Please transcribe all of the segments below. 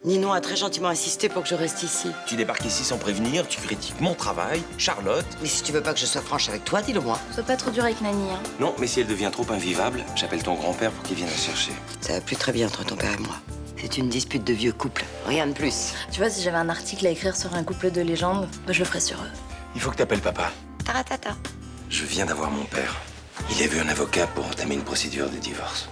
Ninon a très gentiment insisté pour que je reste ici. Tu débarques ici sans prévenir, tu critiques mon travail, Charlotte. Mais si tu veux pas que je sois franche avec toi, dis-le-moi. Sois pas trop dur avec Nani, hein. Non, mais si elle devient trop invivable, j'appelle ton grand-père pour qu'il vienne la chercher. Ça va plus très bien entre ton père et moi. C'est une dispute de vieux couple, rien de plus. Tu vois, si j'avais un article à écrire sur un couple de légendes, je le ferais sur eux. Il faut que t'appelles papa. Taratata. Je viens d'avoir mon père. Il a vu un avocat pour entamer une procédure de divorce.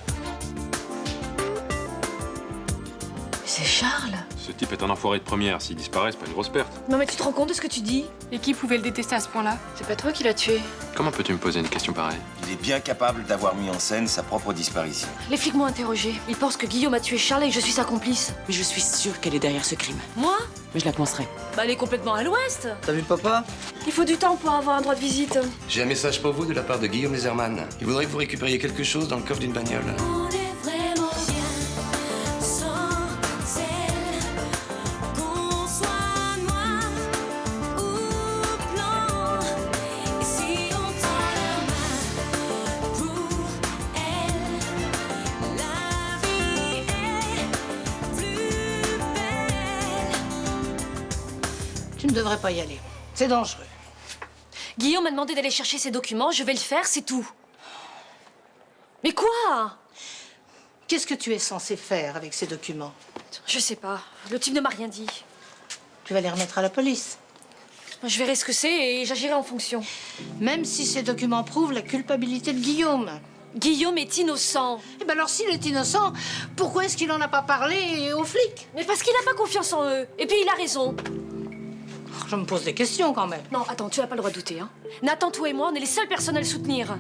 C'est Charles. Ce type est un enfoiré de première. S'il disparaît, c'est pas une grosse perte. Non mais tu te rends compte de ce que tu dis? Et qui pouvait le détester à ce point-là? C'est pas toi qui l'as tué. Comment peux-tu me poser une question pareille? Il est bien capable d'avoir mis en scène sa propre disparition. Les flics m'ont interrogé. Ils pensent que Guillaume a tué Charles et que je suis sa complice. Mais je suis sûre qu'elle est derrière ce crime. Moi? Mais je la penserai. Bah elle est complètement à l'ouest. T'as vu papa? Il faut du temps pour avoir un droit de visite. J'ai un message pour vous de la part de Guillaume Leserman. Il voudrait que vous récupériez quelque chose dans le coffre d'une bagnole. On est vraiment bien sans elle. Qu'on soit noir ou blanc. Et si on tend la main pour elle, la vie est plus belle. Tu ne devrais pas y aller. C'est dangereux. Guillaume m'a demandé d'aller chercher ses documents, je vais le faire, c'est tout. Mais quoi? Qu'est-ce que tu es censé faire avec ces documents? Je sais pas. Le type ne m'a rien dit. Tu vas les remettre à la police. Je verrai ce que c'est et j'agirai en fonction. Même si ces documents prouvent la culpabilité de Guillaume. Guillaume est innocent. Eh ben alors s'il est innocent, pourquoi est-ce qu'il n'en a pas parlé aux flics? Mais parce qu'il n'a pas confiance en eux. Et puis il a raison. Je me pose des questions quand même. Non, attends, tu n'as pas le droit de douter, hein. Nathan, toi et moi, on est les seules personnes à le soutenir.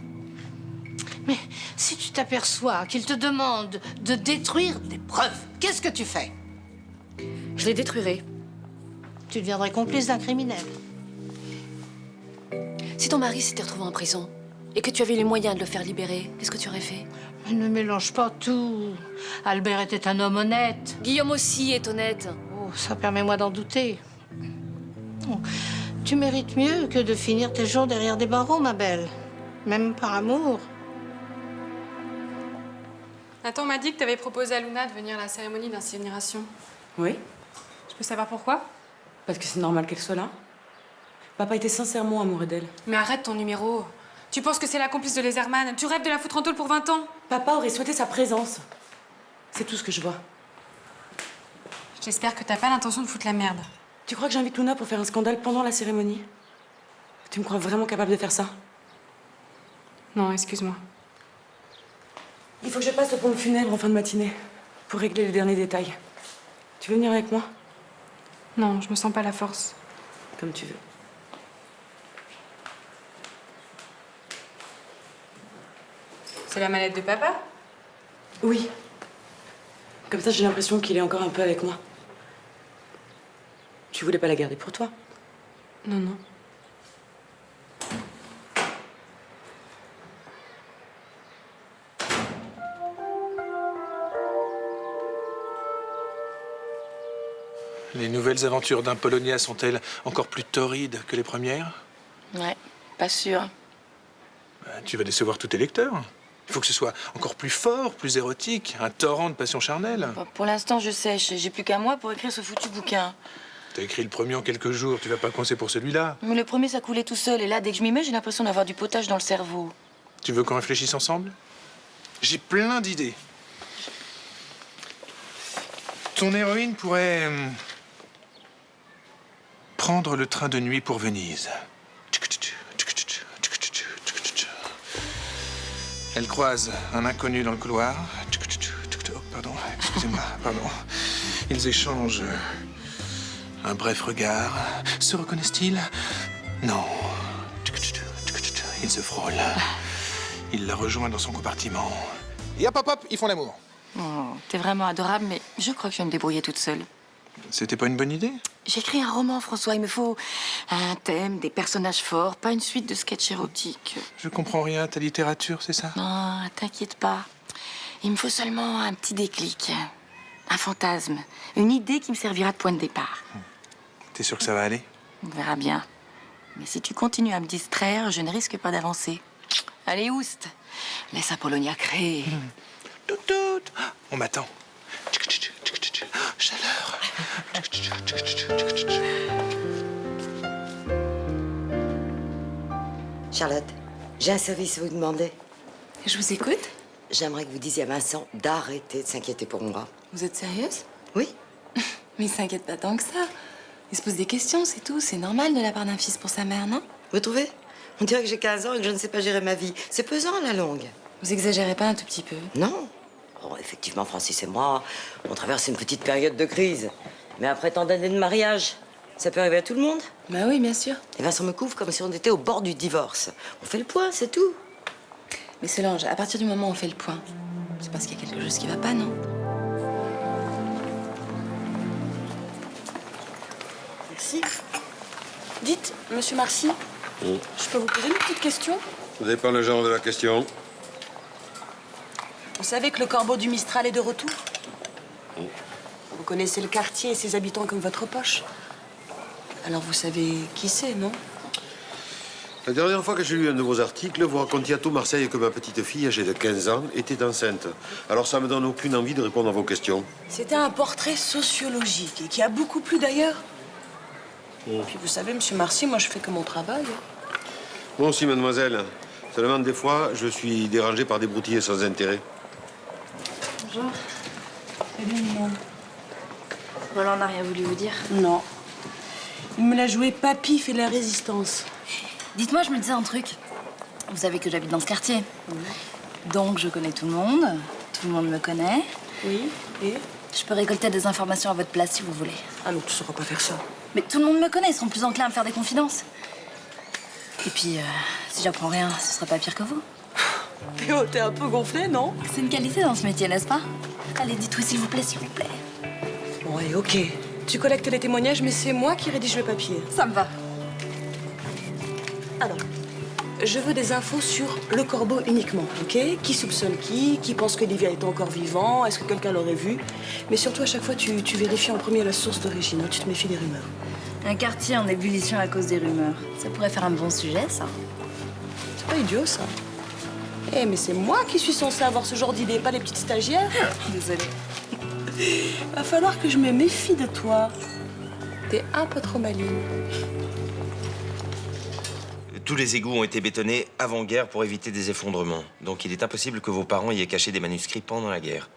Mais si tu t'aperçois qu'il te demande de détruire des preuves, qu'est-ce que tu fais? Je les détruirai. Tu deviendrais complice d'un criminel. Si ton mari s'était retrouvé en prison et que tu avais les moyens de le faire libérer, qu'est-ce que tu aurais fait? Mais ne mélange pas tout. Albert était un homme honnête. Guillaume aussi est honnête. Oh, ça permet-moi d'en douter. Oh, tu mérites mieux que de finir tes jours derrière des barreaux, ma belle. Même par amour. Nathan m'a dit que t'avais proposé à Luna de venir à la cérémonie d'incinération. Oui, Je peux savoir pourquoi? parce que c'est normal qu'elle soit là. Papa était sincèrement amoureux d'elle. Mais arrête ton numéro. Tu penses que c'est la complice de Leserman? Tu rêves de la foutre en tôle pour 20 ans? Papa aurait souhaité sa présence. C'est tout ce que je vois. J'espère que t'as pas l'intention de foutre la merde. Tu crois que j'invite Luna pour faire un scandale pendant la cérémonie? Tu me crois vraiment capable de faire ça? Non, excuse-moi. Il faut que je passe au pont funèbre en fin de matinée pour régler les derniers détails. Tu veux venir avec moi? Non, je me sens pas la force. Comme tu veux. C'est la mallette de papa? Oui. Comme ça, j'ai l'impression qu'il est encore un peu avec moi. Tu voulais pas la garder pour toi? Non, non. Les nouvelles aventures d'un Polonia sont-elles encore plus torrides que les premières? Ouais, pas sûr. Tu vas décevoir tous tes lecteurs. Il faut que ce soit encore plus fort, plus érotique, un torrent de passion charnelle. Bon, pour l'instant, je sèche. J'ai plus qu'un mois pour écrire ce foutu bouquin. T'as écrit le premier en quelques jours, tu vas pas coincer pour celui-là. Mais le premier, ça coulait tout seul. Et là, dès que je m'y mets, j'ai l'impression d'avoir du potage dans le cerveau. Tu veux qu'on réfléchisse ensemble? J'ai plein d'idées. Ton héroïne pourrait prendre le train de nuit pour Venise. Elle croise un inconnu dans le couloir. Oh, pardon, excusez-moi, pardon. Ils échangent un bref regard. Se reconnaissent-ils? Non. Ils se frôlent. Il la rejoint dans son compartiment. Et hop, hop, hop, ils font l'amour. Oh, t'es vraiment adorable, mais je crois que je vais me débrouiller toute seule. C'était pas une bonne idée? J'écris un roman, François. Il me faut un thème, des personnages forts, pas une suite de sketchs érotiques. Je comprends rien à ta littérature, c'est ça? Non, t'inquiète pas. Il me faut seulement un petit déclic, un fantasme, une idée qui me servira de point de départ. T'es sûr que ça va aller? On verra bien. Mais si tu continues à me distraire, je ne risque pas d'avancer. Allez, oust, laisse Apollonia créer. On m'attend. Chaleur. Charlotte, j'ai un service à vous demander. Je vous écoute. J'aimerais que vous disiez à Vincent d'arrêter de s'inquiéter pour moi. Vous êtes sérieuse? Oui? Mais il s'inquiète pas tant que ça. Il se pose des questions, c'est tout. C'est normal de la part d'un fils pour sa mère, non? Vous trouvez? On dirait que j'ai 15 ans et que je ne sais pas gérer ma vie. C'est pesant à la longue. Vous exagérez pas un tout petit peu? Non. Oh, effectivement, Francis et moi, on traverse une petite période de crise. Mais après tant d'années de mariage, ça peut arriver à tout le monde. Bah oui, bien sûr. Et Vincent me couvre comme si on était au bord du divorce. On fait le point, c'est tout. Mais Solange, à partir du moment où on fait le point, c'est parce qu'il y a quelque chose qui va pas, non? Merci. Dites, monsieur Marcy, je peux vous poser une petite question? Ça dépend le genre de la question. Vous savez que le corbeau du Mistral est de retour? Vous connaissez le quartier et ses habitants comme votre poche. Alors vous savez qui c'est, non? La dernière fois que j'ai lu un de vos articles, vous racontiez à tout Marseille que ma petite fille, âgée de 15 ans, était enceinte. Alors ça me donne aucune envie de répondre à vos questions. C'était un portrait sociologique et qui a beaucoup plu d'ailleurs. Puis vous savez, monsieur Marcy, moi je fais que mon travail. Moi aussi, mademoiselle. Seulement, des fois, je suis dérangé par des broutilles sans intérêt. Bonjour. Salut, Mignon. Roland n'a rien voulu vous dire? Non. Il me l'a joué Papy fait la résistance. Dites-moi, je me disais un truc. Vous savez que j'habite dans ce quartier. Donc je connais tout le monde me connaît. Oui, et? Je peux récolter des informations à votre place si vous voulez. Ah non, tu sauras pas faire ça. Mais tout le monde me connaît, ils seront plus enclins à me faire des confidences. Et puis, si j'apprends rien, ce sera pas pire que vous. Théo, t'es un peu gonflé, non? C'est une qualité dans ce métier, n'est-ce pas? Allez, dites oui, s'il vous plaît, s'il vous plaît. Ouais, ok. Tu collectes les témoignages, mais c'est moi qui rédige le papier. Ça me va. Alors, je veux des infos sur le corbeau uniquement, ok? Qui soupçonne qui pense que Livia est encore vivant? Est-ce que quelqu'un l'aurait vu? Mais surtout, à chaque fois, tu vérifies en premier la source d'origine. Tu te méfies des rumeurs. Un quartier en ébullition à cause des rumeurs. Ça pourrait faire un bon sujet, ça. C'est pas idiot, ça. Eh, mais c'est moi qui suis censée avoir ce genre d'idée, pas les petites stagiaires. Désolée. Va falloir que je me méfie de toi. T'es un peu trop maligne. Tous les égouts ont été bétonnés avant-guerre pour éviter des effondrements. Donc il est impossible que vos parents y aient caché des manuscrits pendant la guerre.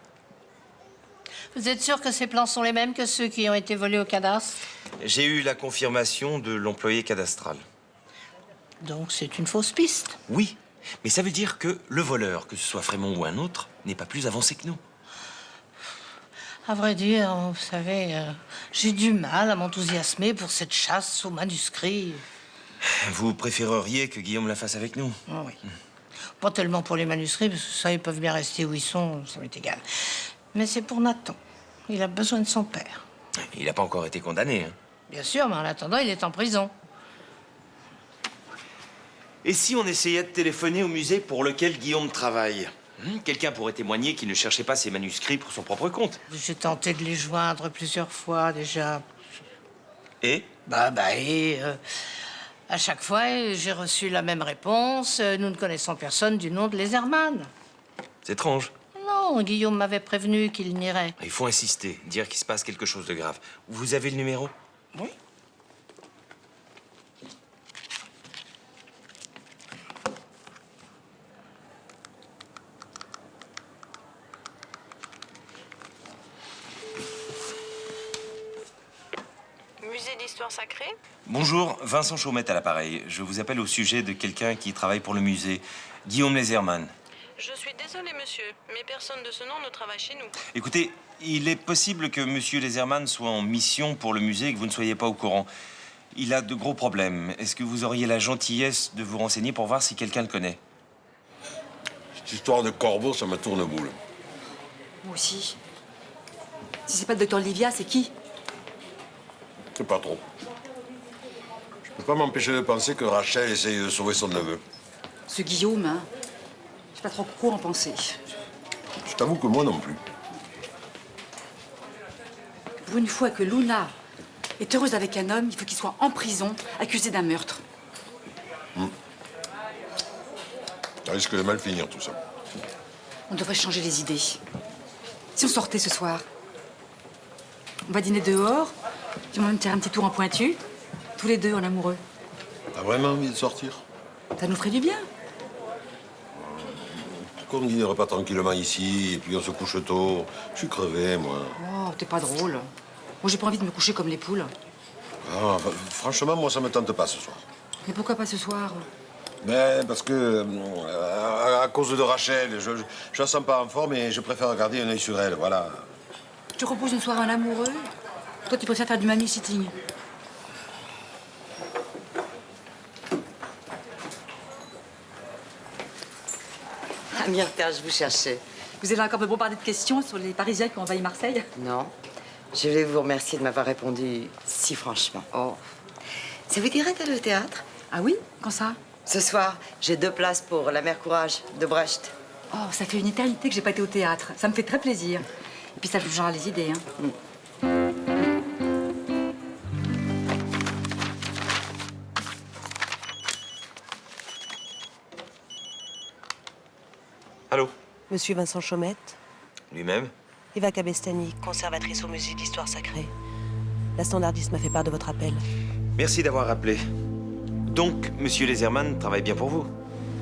Vous êtes sûr que ces plans sont les mêmes que ceux qui ont été volés au cadastre? J'ai eu la confirmation de l'employé cadastral. Donc c'est une fausse piste. Oui, mais ça veut dire que le voleur, que ce soit Frémont ou un autre, n'est pas plus avancé que nous. À vrai dire, vous savez, j'ai du mal à m'enthousiasmer pour cette chasse aux manuscrits. Vous préféreriez que Guillaume la fasse avec nous? Ah oui. Pas tellement pour les manuscrits, parce que ça, ils peuvent bien rester où ils sont, ça m'est égal. Mais c'est pour Nathan. Il a besoin de son père. Il n'a pas encore été condamné, hein. Bien sûr, mais en attendant, il est en prison. Et si on essayait de téléphoner au musée pour lequel Guillaume travaille? Quelqu'un pourrait témoigner qu'il ne cherchait pas ses manuscrits pour son propre compte. J'ai tenté de les joindre plusieurs fois déjà. Et? À chaque fois, j'ai reçu la même réponse. Nous ne connaissons personne du nom de Leserman. C'est étrange. Non, Guillaume m'avait prévenu qu'il n'irait. Il faut insister, dire qu'il se passe quelque chose de grave. Vous avez le numéro? Oui. Musée d'histoire sacrée? Bonjour, Vincent Chaumette à l'appareil. Je vous appelle au sujet de quelqu'un qui travaille pour le musée. Guillaume Leserman. Je suis désolée, monsieur, mais personne de ce nom ne travaille chez nous. Écoutez, il est possible que monsieur Leserman soit en mission pour le musée et que vous ne soyez pas au courant. Il a de gros problèmes. Est-ce que vous auriez la gentillesse de vous renseigner pour voir si quelqu'un le connaît? Cette histoire de corbeau, ça me tourne boule. Moi aussi. Si c'est pas le docteur Livia, c'est qui? C'est pas trop. Je peux pas m'empêcher de penser que Rachel essaye de sauver son neveu. Ce Guillaume, hein. Je sais pas trop quoi en penser. Je t'avoue que moi non plus. Pour une fois que Luna est heureuse avec un homme, il faut qu'il soit en prison, accusé d'un meurtre. Ça risque de mal finir, tout ça. On devrait changer les idées. Si on sortait ce soir, on va dîner dehors, Tu vas me faire un petit tour en pointu, tous les deux en amoureux. T'as vraiment envie de sortir? Ça nous ferait du bien. Qu'on ne dînerait pas tranquillement ici, et puis on se couche tôt. Je suis crevé, moi. Oh, t'es pas drôle. Moi, j'ai pas envie de me coucher comme les poules. Ah, franchement, moi, ça me tente pas ce soir. Mais pourquoi pas ce soir? Ben, parce que, à cause de Rachel, je la sens pas en forme et je préfère garder un œil sur elle, voilà. Tu reposes une soirée en amoureux? Toi, tu préfères faire du mamie-sitting. Ah, Myrtha, je vous cherchais. Vous êtes là encore pour parler de questions sur les Parisiens qui ont envahi Marseille? Non. Je voulais vous remercier de m'avoir répondu si franchement. Oh. Ça vous dirait d'aller au théâtre? Ah oui? Quand ça? Ce soir, j'ai 2 places pour La Mère Courage de Brecht. Oh, ça fait une éternité que j'ai pas été au théâtre. Ça me fait très plaisir. Et puis ça changera les idées, hein. Allô? Monsieur Vincent Chaumette, Lui-même? Eva Cabestany, conservatrice au musée d'histoire sacrée. La standardiste m'a fait part de votre appel. Merci d'avoir rappelé. Donc, Monsieur Laserman travaille bien pour vous?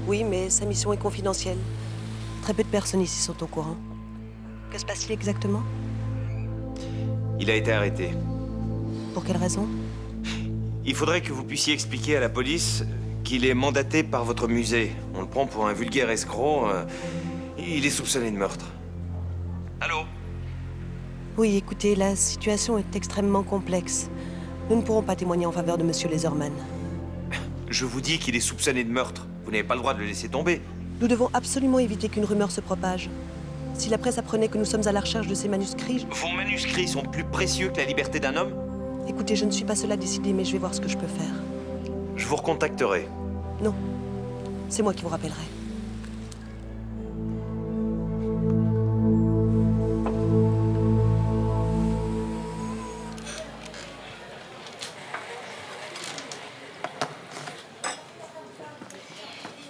Oui, mais sa mission est confidentielle. Très peu de personnes ici sont au courant. Que se passe-t-il exactement? Il a été arrêté. Pour quelle raison? Il faudrait que vous puissiez expliquer à la police qu'il est mandaté par votre musée. On le prend pour un vulgaire escroc. Il est soupçonné de meurtre. Allô? Oui, écoutez, la situation est extrêmement complexe. Nous ne pourrons pas témoigner en faveur de Monsieur Laserman. Je vous dis qu'il est soupçonné de meurtre. Vous n'avez pas le droit de le laisser tomber. Nous devons absolument éviter qu'une rumeur se propage. Si la presse apprenait que nous sommes à la recherche de ces manuscrits... Vos manuscrits sont plus précieux que la liberté d'un homme? Écoutez, je ne suis pas seule à décider, mais je vais voir ce que je peux faire. Je vous recontacterai. Non, c'est moi qui vous rappellerai.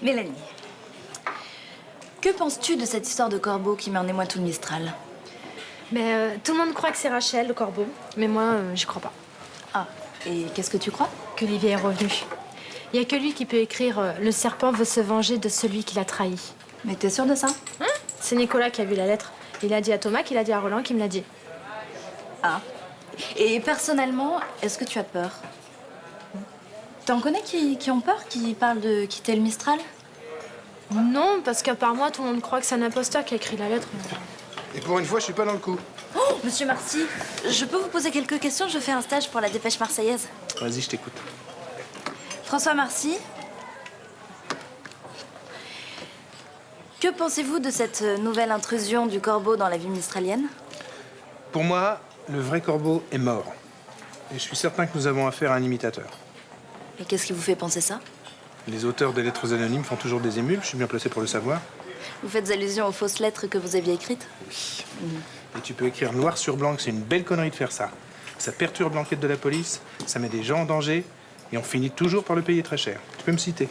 Mélanie, que penses-tu de cette histoire de corbeau qui met en émoi tout le Mistral? Mais tout le monde croit que c'est Rachel, le corbeau. Mais moi, j'y crois pas. Ah, et qu'est-ce que tu crois? Que Olivier est revenu. Il y a que lui qui peut écrire Le serpent veut se venger de celui qui l'a trahi. Mais t'es sûre de ça? C'est Nicolas qui a vu la lettre. Il a dit à Thomas, qu'il a dit à Roland, qui me l'a dit. Ah. Et personnellement, est-ce que tu as peur? T'en connais qui ont peur, qui parlent de quitter le Mistral? Non, parce qu'à part moi, tout le monde croit que c'est un imposteur qui a écrit la lettre. Et pour une fois, je suis pas dans le coup. Oh, Monsieur Marcy, je peux vous poser quelques questions? Je fais un stage pour la Dépêche marseillaise. Vas-y, je t'écoute. François Marcy, que pensez-vous de cette nouvelle intrusion du corbeau dans la vie mistralienne? Pour moi, le vrai corbeau est mort. Et je suis certain que nous avons affaire à un imitateur. Et qu'est-ce qui vous fait penser ça? Les auteurs des lettres anonymes font toujours des émules, je suis bien placé pour le savoir. Vous faites allusion aux fausses lettres que vous aviez écrites? Oui. Et tu peux écrire noir sur blanc que c'est une belle connerie de faire ça. Ça perturbe l'enquête de la police, ça met des gens en danger, et on finit toujours par le payer très cher. Tu peux me citer?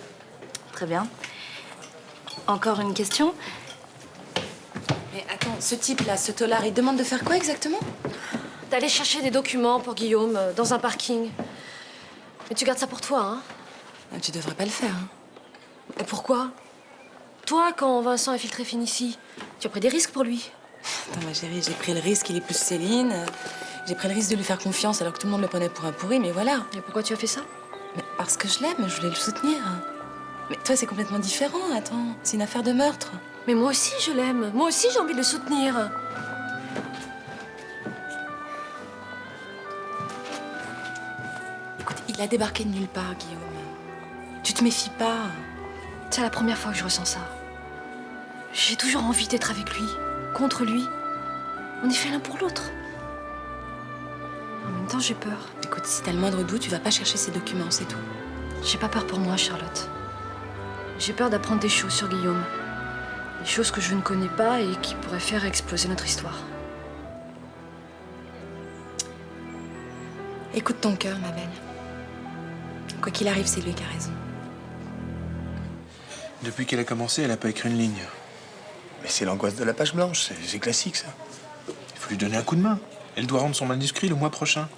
Très bien. Encore une question? Mais attends, ce type-là, ce tolard, il demande de faire quoi exactement? D'aller chercher des documents pour Guillaume dans un parking. Mais tu gardes ça pour toi, hein? Tu devrais pas le faire. Hein. Et pourquoi? Toi, quand Vincent est filtré fin ici, tu as pris des risques pour lui. Attends, ma chérie, j'ai pris le risque qu'il épouse Céline. J'ai pris le risque de lui faire confiance alors que tout le monde le prenait pour un pourri, mais voilà. Et pourquoi tu as fait ça? Mais parce que je l'aime, je voulais le soutenir. Mais toi, c'est complètement différent, attends. C'est une affaire de meurtre. Mais moi aussi, je l'aime. Moi aussi, j'ai envie de le soutenir. Écoute, il a débarqué de nulle part, Guillaume. Tu te méfies pas. C'est la première fois que je ressens ça. J'ai toujours envie d'être avec lui, contre lui. On est fait l'un pour l'autre. En même temps, j'ai peur. Écoute, si t'as le moindre doute, tu vas pas chercher ces documents, c'est tout. J'ai pas peur pour moi, Charlotte. J'ai peur d'apprendre des choses sur Guillaume. Des choses que je ne connais pas et qui pourraient faire exploser notre histoire. Écoute ton cœur, ma belle. Quoi qu'il arrive, c'est lui qui a raison. Depuis qu'elle a commencé, elle n'a pas écrit une ligne. Mais c'est l'angoisse de la page blanche, c'est classique, ça. Il faut lui donner un coup de main. Elle doit rendre son manuscrit le mois prochain.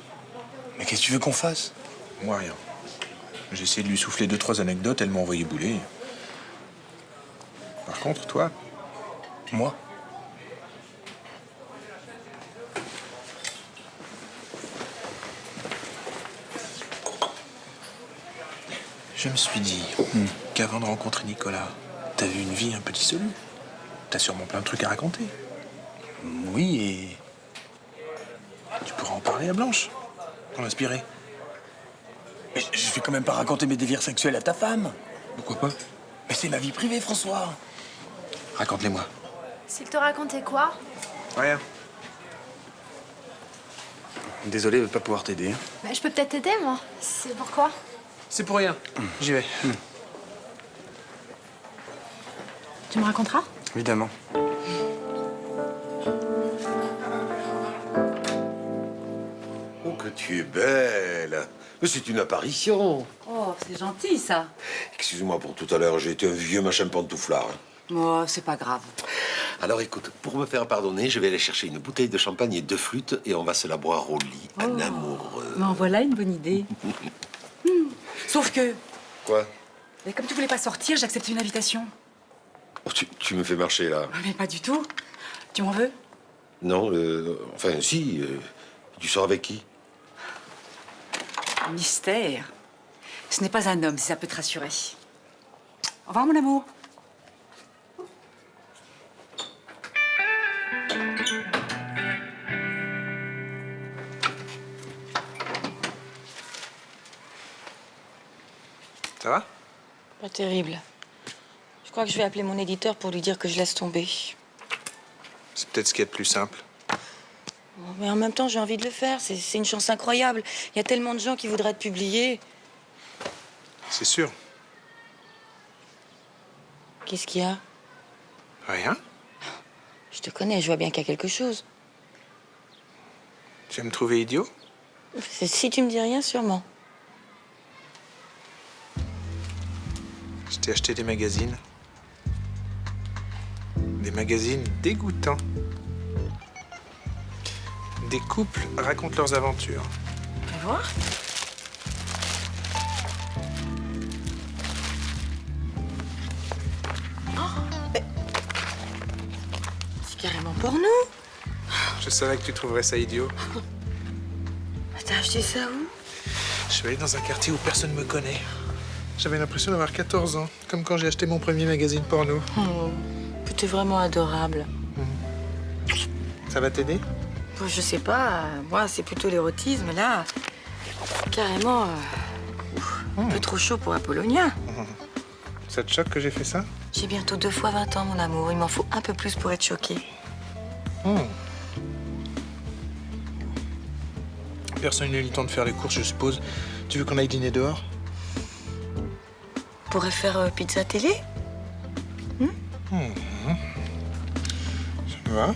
Mais qu'est-ce que tu veux qu'on fasse? Moi, rien. J'ai essayé de lui souffler 2-3 anecdotes, elle m'a envoyé bouler. Par contre, toi... Moi? Je me suis dit qu'avant de rencontrer Nicolas, t'avais une vie un peu dissolue. T'as sûrement plein de trucs à raconter. Oui, et... Tu pourras en parler à Blanche, pour l'inspirer. Mais je vais quand même pas raconter mes délires sexuels à ta femme. Pourquoi pas? Mais c'est ma vie privée, François. Raconte-les-moi. S'il te racontait quoi? Rien. Désolé de pas pouvoir t'aider. Bah, je peux peut-être t'aider, moi. C'est pourquoi? C'est pour rien. J'y vais. Tu me raconteras? Évidemment. Oh, que tu es belle. Mais c'est une apparition. Oh, c'est gentil, ça. Excuse-moi pour tout à l'heure, j'ai été un vieux machin pantouflard. Oh, c'est pas grave. Alors écoute, pour me faire pardonner, je vais aller chercher une bouteille de champagne et 2 flûtes et on va se la boire au lit, un amoureux. Mais en voilà une bonne idée. Sauf que, Quoi? mais comme tu voulais pas sortir, j'ai accepté une invitation. Oh, tu me fais marcher, là. Mais pas du tout. Tu m'en veux? Non, enfin, si. Tu sors avec qui? Mystère. Ce n'est pas un homme, si ça peut te rassurer. Au revoir, mon amour. Ça va? Pas terrible. Je crois que je vais appeler mon éditeur pour lui dire que je laisse tomber. C'est peut-être ce qu'il y a de plus simple. Mais en même temps, j'ai envie de le faire. C'est une chance incroyable. Il y a tellement de gens qui voudraient te publier. C'est sûr. Qu'est-ce qu'il y a? Rien. Je te connais, je vois bien qu'il y a quelque chose. Tu vas me trouver idiot? Si tu me dis rien, sûrement. Je t'ai acheté des magazines. Des magazines dégoûtants. Des couples racontent leurs aventures. Fais voir. C'est carrément porno. Je savais que tu trouverais ça idiot. T'as acheté ça où? Je suis allé dans un quartier où personne me connaît. J'avais l'impression d'avoir 14 ans, comme quand j'ai acheté mon premier magazine porno. Oh, t'es vraiment adorable. Ça va t'aider? Bon, je sais pas, moi c'est plutôt l'érotisme, là. Carrément un peu trop chaud pour Apollonia. Ça te choque que j'ai fait ça? J'ai bientôt 2 fois 20 ans, mon amour. Il m'en faut un peu plus pour être choquée. Personne n'a eu le temps de faire les courses, je suppose. Tu veux qu'on aille dîner dehors? On pourrait faire pizza télé? Ça va?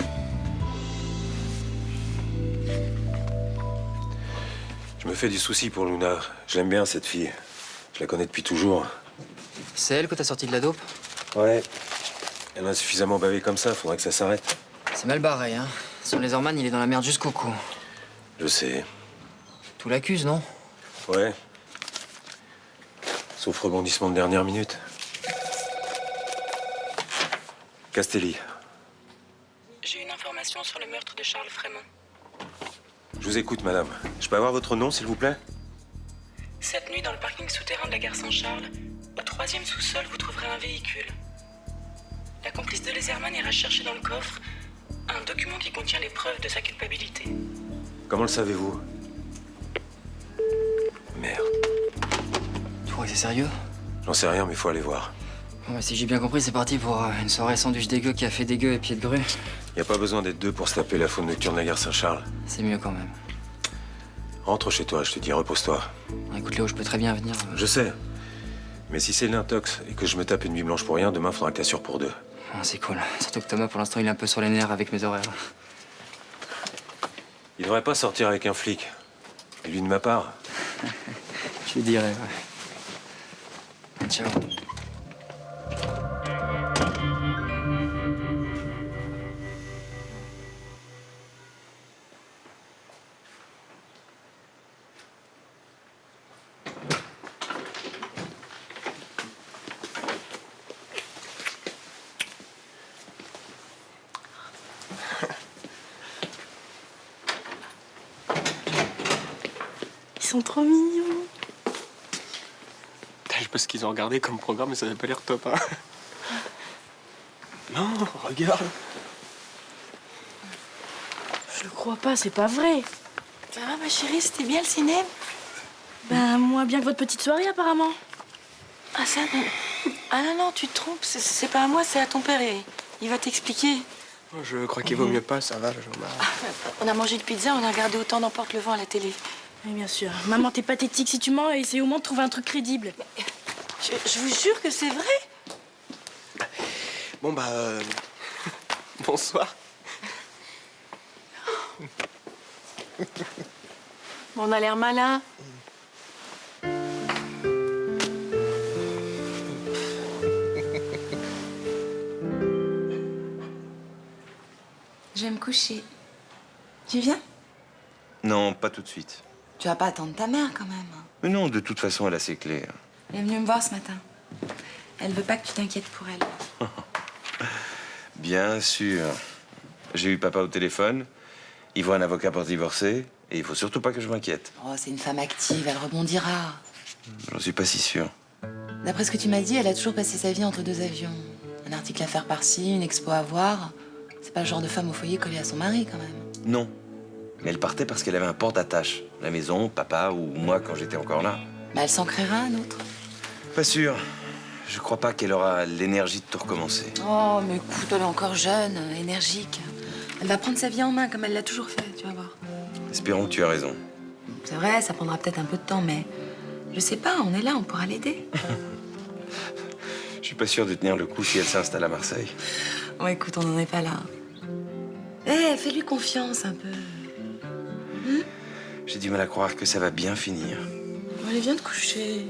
Je me fais du souci pour Luna. Je l'aime bien, cette fille. Je la connais depuis toujours. C'est elle que t'as sorti de la dope? Ouais. Elle a suffisamment bavé comme ça, faudrait que ça s'arrête. C'est mal barré, hein. Son laserman, il est dans la merde jusqu'au cou. Je sais. Tout l'accuse, non? Ouais. Sauf rebondissement de dernière minute. Castelli. J'ai une information sur le meurtre de Charles Frémont. Je vous écoute, madame. Je peux avoir votre nom, s'il vous plaît? Cette nuit, dans le parking souterrain de la gare Saint-Charles, au 3e sous-sol, vous trouverez un véhicule. La complice de Laserman ira chercher dans le coffre un document qui contient les preuves de sa culpabilité. Comment le savez-vous? Merde. Tu crois que c'est sérieux? J'en sais rien, mais faut aller voir. Bon, bah, si j'ai bien compris, c'est parti pour une soirée sandwich dégueu, café dégueu et pied de grue. Y a pas besoin d'être 2 pour se taper la faune nocturne de la gare Saint-Charles. C'est mieux quand même. Rentre chez toi, je te dis, repose-toi. Écoute Léo, je peux très bien venir. Je sais. Mais si c'est l'intox et que je me tape une nuit blanche pour rien, demain, faudra que t'assures pour 2. Ah, c'est cool. Surtout que Thomas, pour l'instant, il est un peu sur les nerfs avec mes horaires. Il devrait pas sortir avec un flic. Et lui de ma part. Je lui dirais, ouais. Ciao. sont trop mignons. Je sais pas ce qu'ils ont regardé comme programme, mais ça n'a pas l'air top, hein. Non, regarde. Je le crois pas, c'est pas vrai. Ça va, ma chérie, c'était bien le ciné? Ben, moins bien que votre petite soirée, apparemment. Ah, ça, non. Ah non, non, tu te trompes. C'est pas à moi, c'est à ton père. Et il va t'expliquer. Je crois qu'il vaut mieux pas, ça va, On a mangé une pizza, on a regardé Autant d'emporte le vent à la télé. Oui, bien sûr. Maman, t'es pathétique. Si tu mens, essaye au moins de trouver un truc crédible. Je vous jure que c'est vrai. Bon, bah... bonsoir. Bon, on a l'air malin. Je vais me coucher. Tu viens? Non, pas tout de suite. Tu vas pas attendre ta mère, quand même. Mais non, de toute façon, elle a ses clés. Elle est venue me voir ce matin. Elle veut pas que tu t'inquiètes pour elle. Bien sûr. J'ai eu papa au téléphone. Il voit un avocat pour se divorcer. Et il faut surtout pas que je m'inquiète. Oh, c'est une femme active, elle rebondira. J'en suis pas si sûr. D'après ce que tu m'as dit, elle a toujours passé sa vie entre deux avions. Un article à faire par-ci, une expo à voir. C'est pas le genre de femme au foyer collée à son mari, quand même. Non. Mais elle partait parce qu'elle avait un port d'attache. La maison, papa ou moi quand j'étais encore là. Bah, elle s'en créera un autre. Pas sûr. Je crois pas qu'elle aura l'énergie de tout recommencer. Oh, mais écoute, elle est encore jeune, énergique. Elle va prendre sa vie en main comme elle l'a toujours fait, tu vas voir. Espérons que tu as raison. C'est vrai, ça prendra peut-être un peu de temps, mais je sais pas, on est là, on pourra l'aider. Je suis pas sûr de tenir le coup si elle s'installe à Marseille. Oh, écoute, on n'en est pas là. Eh, fais-lui confiance un peu. J'ai du mal à croire que ça va bien finir. Bon, allez, viens te coucher.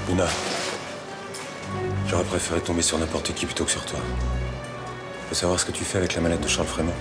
Luna, j'aurais préféré tomber sur n'importe qui plutôt que sur toi. Faut savoir ce que tu fais avec la mallette de Charles Frémont.